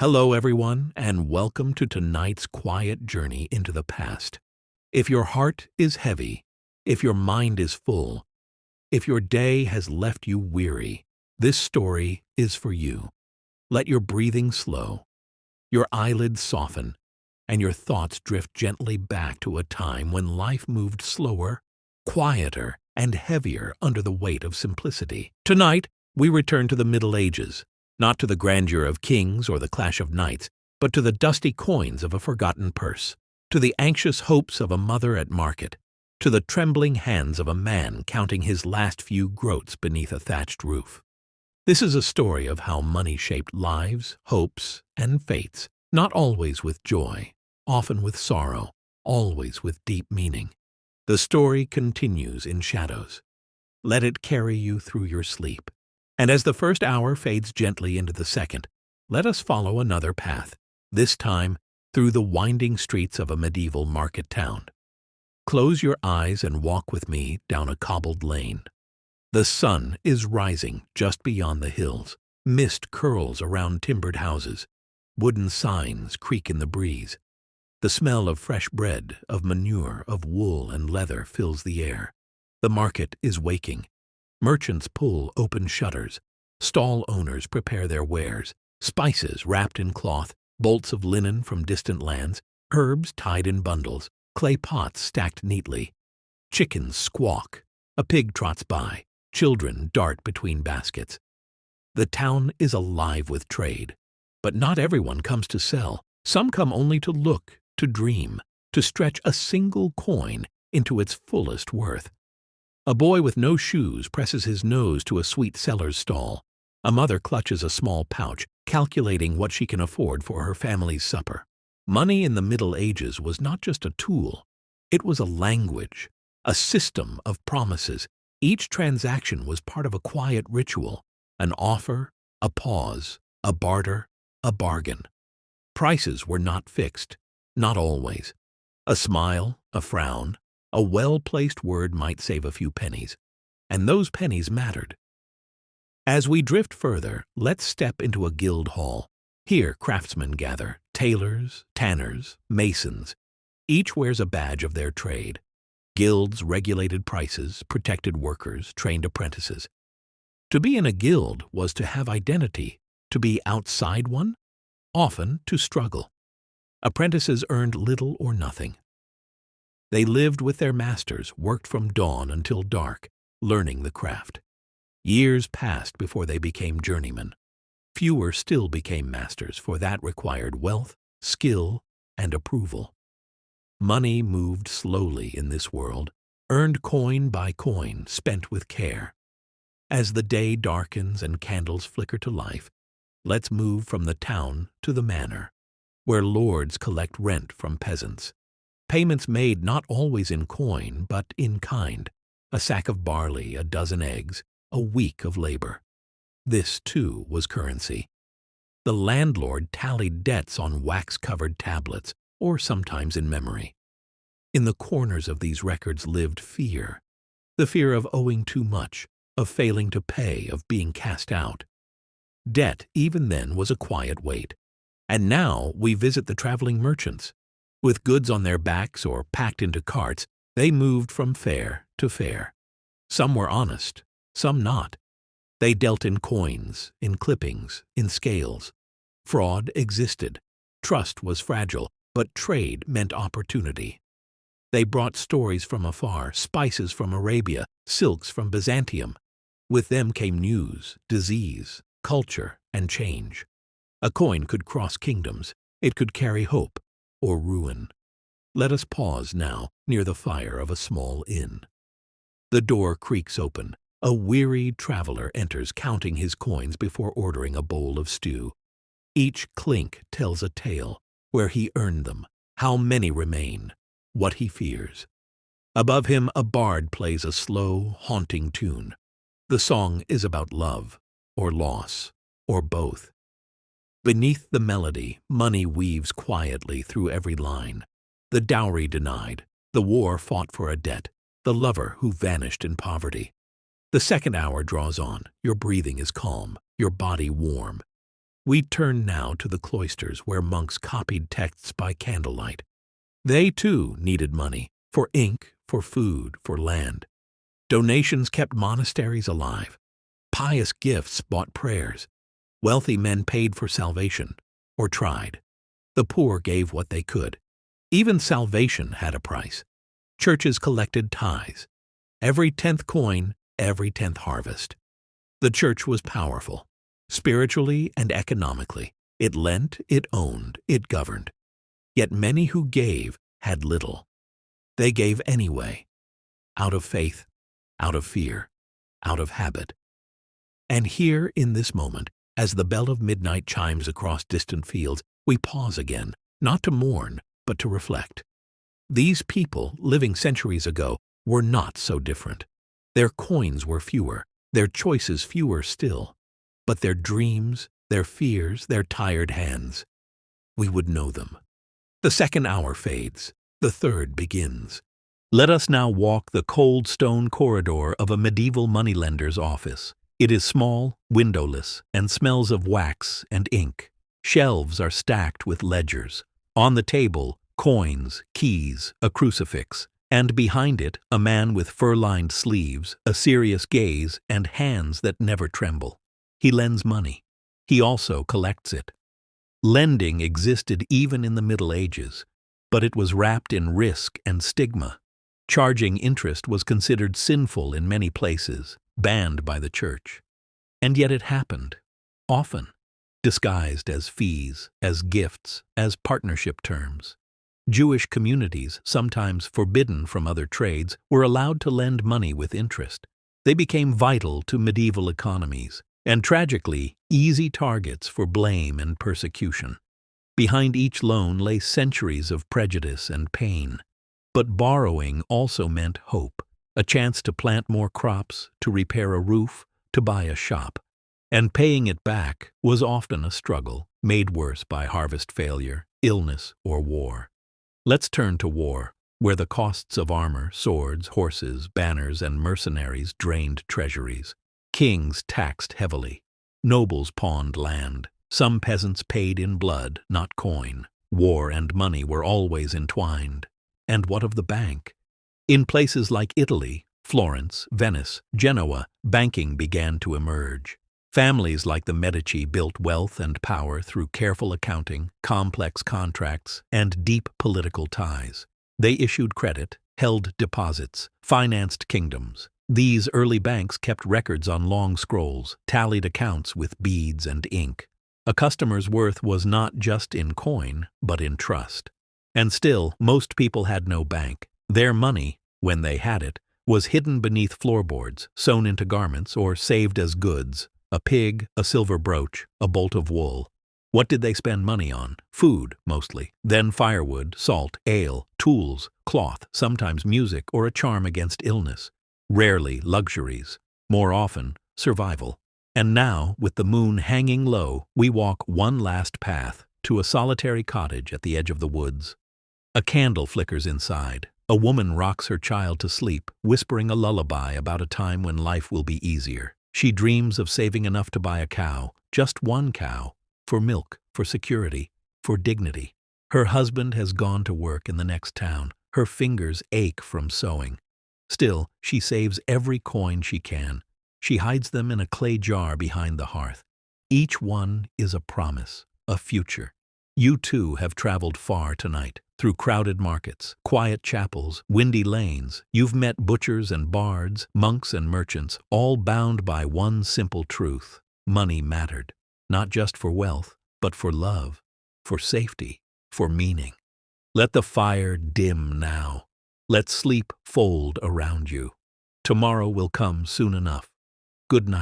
Hello, everyone, and welcome to tonight's quiet journey into the past. If your heart is heavy, if your mind is full, if your day has left you weary, this story is for you. Let your breathing slow, your eyelids soften, and your thoughts drift gently back to a time when life moved slower, quieter, and heavier under the weight of simplicity. Tonight, we return to the Middle Ages, not to the grandeur of kings or the clash of knights, but to the dusty coins of a forgotten purse, to the anxious hopes of a mother at market, to the trembling hands of a man counting his last few groats beneath a thatched roof. This is a story of how money shaped lives, hopes, and fates, not always with joy, often with sorrow, always with deep meaning. The story continues in shadows. Let it carry you through your sleep. And as the first hour fades gently into the second, let us follow another path, this time through the winding streets of a medieval market town. Close your eyes and walk with me down a cobbled lane. The sun is rising just beyond the hills. Mist curls around timbered houses. Wooden signs creak in the breeze. The smell of fresh bread, of manure, of wool and leather fills the air. The market is waking. Merchants pull open shutters. Stall owners prepare their wares. Spices wrapped in cloth, bolts of linen from distant lands, herbs tied in bundles, clay pots stacked neatly. Chickens squawk. A pig trots by. Children dart between baskets. The town is alive with trade. But not everyone comes to sell. Some come only to look, to dream, to stretch a single coin into its fullest worth. A boy with no shoes presses his nose to a sweet seller's stall. A mother clutches a small pouch, calculating what she can afford for her family's supper. Money in the Middle Ages was not just a tool. It was a language, a system of promises. Each transaction was part of a quiet ritual, an offer, a pause, a barter, a bargain. Prices were not fixed, not always. A smile, a frown, a well-placed word might save a few pennies, and those pennies mattered. As we drift further, let's step into a guild hall. Here craftsmen gather, tailors, tanners, masons. Each wears a badge of their trade. Guilds regulated prices, protected workers, trained apprentices. To be in a guild was to have identity. To be outside one? Often to struggle. Apprentices earned little or nothing. They lived with their masters, worked from dawn until dark, learning the craft. Years passed before they became journeymen. Fewer still became masters, for that required wealth, skill, and approval. Money moved slowly in this world, earned coin by coin, spent with care. As the day darkens and candles flicker to life, let's move from the town to the manor, where lords collect rent from peasants. Payments made not always in coin, but in kind. A sack of barley, a dozen eggs, a week of labor. This, too, was currency. The landlord tallied debts on wax-covered tablets, or sometimes in memory. In the corners of these records lived fear. The fear of owing too much, of failing to pay, of being cast out. Debt, even then, was a quiet weight. And now we visit the traveling merchants. With goods on their backs or packed into carts, they moved from fair to fair. Some were honest, some not. They dealt in coins, in clippings, in scales. Fraud existed. Trust was fragile, but trade meant opportunity. They brought stories from afar, spices from Arabia, silks from Byzantium. With them came news, disease, culture, and change. A coin could cross kingdoms. It could carry hope or ruin. Let us pause now near the fire of a small inn. The door creaks open. A wearied traveler enters, counting his coins before ordering a bowl of stew. Each clink tells a tale, where he earned them, how many remain, what he fears. Above him a bard plays a slow, haunting tune. The song is about love, or loss, or both. Beneath the melody, money weaves quietly through every line. The dowry denied, the war fought for a debt, the lover who vanished in poverty. The second hour draws on. Your breathing is calm, your body warm. We turn now to the cloisters where monks copied texts by candlelight. They, too, needed money for ink, for food, for land. Donations kept monasteries alive. Pious gifts bought prayers. Wealthy men paid for salvation, or tried. The poor gave what they could. Even salvation had a price. Churches collected tithes. Every 10th coin, every 10th harvest. The church was powerful, spiritually and economically. It lent, it owned, it governed. Yet many who gave had little. They gave anyway, out of faith, out of fear, out of habit. And here in this moment, as the bell of midnight chimes across distant fields, we pause again, not to mourn, but to reflect. These people, living centuries ago, were not so different. Their coins were fewer, their choices fewer still, but their dreams, their fears, their tired hands. We would know them. The second hour fades, the third begins. Let us now walk the cold stone corridor of a medieval moneylender's office. It is small, windowless, and smells of wax and ink. Shelves are stacked with ledgers. On the table, coins, keys, a crucifix, and behind it, a man with fur-lined sleeves, a serious gaze, and hands that never tremble. He lends money. He also collects it. Lending existed even in the Middle Ages, but it was wrapped in risk and stigma. Charging interest was considered sinful in many places, banned by the church. And yet it happened, often, disguised as fees, as gifts, as partnership terms. Jewish communities, sometimes forbidden from other trades, were allowed to lend money with interest. They became vital to medieval economies, and tragically, easy targets for blame and persecution. Behind each loan lay centuries of prejudice and pain. But borrowing also meant hope, a chance to plant more crops, to repair a roof, to buy a shop. And paying it back was often a struggle, made worse by harvest failure, illness, or war. Let's turn to war, where the costs of armor, swords, horses, banners, and mercenaries drained treasuries. Kings taxed heavily. Nobles pawned land. Some peasants paid in blood, not coin. War and money were always entwined. And what of the bank? In places like Italy, Florence, Venice, Genoa, banking began to emerge. Families like the Medici built wealth and power through careful accounting, complex contracts, and deep political ties. They issued credit, held deposits, financed kingdoms. These early banks kept records on long scrolls, tallied accounts with beads and ink. A customer's worth was not just in coin, but in trust. And still, most people had no bank. Their money, when they had it, was hidden beneath floorboards, sewn into garments, or saved as goods. A pig, a silver brooch, a bolt of wool. What did they spend money on? Food, mostly. Then firewood, salt, ale, tools, cloth, sometimes music, or a charm against illness. Rarely luxuries. More often, survival. And now, with the moon hanging low, we walk one last path to a solitary cottage at the edge of the woods. A candle flickers inside. A woman rocks her child to sleep, whispering a lullaby about a time when life will be easier. She dreams of saving enough to buy a cow, just one cow, for milk, for security, for dignity. Her husband has gone to work in the next town. Her fingers ache from sewing. Still, she saves every coin she can. She hides them in a clay jar behind the hearth. Each one is a promise, a future. You too have traveled far tonight, through crowded markets, quiet chapels, windy lanes. You've met butchers and bards, monks and merchants, all bound by one simple truth. Money mattered, not just for wealth, but for love, for safety, for meaning. Let the fire dim now. Let sleep fold around you. Tomorrow will come soon enough. Good night.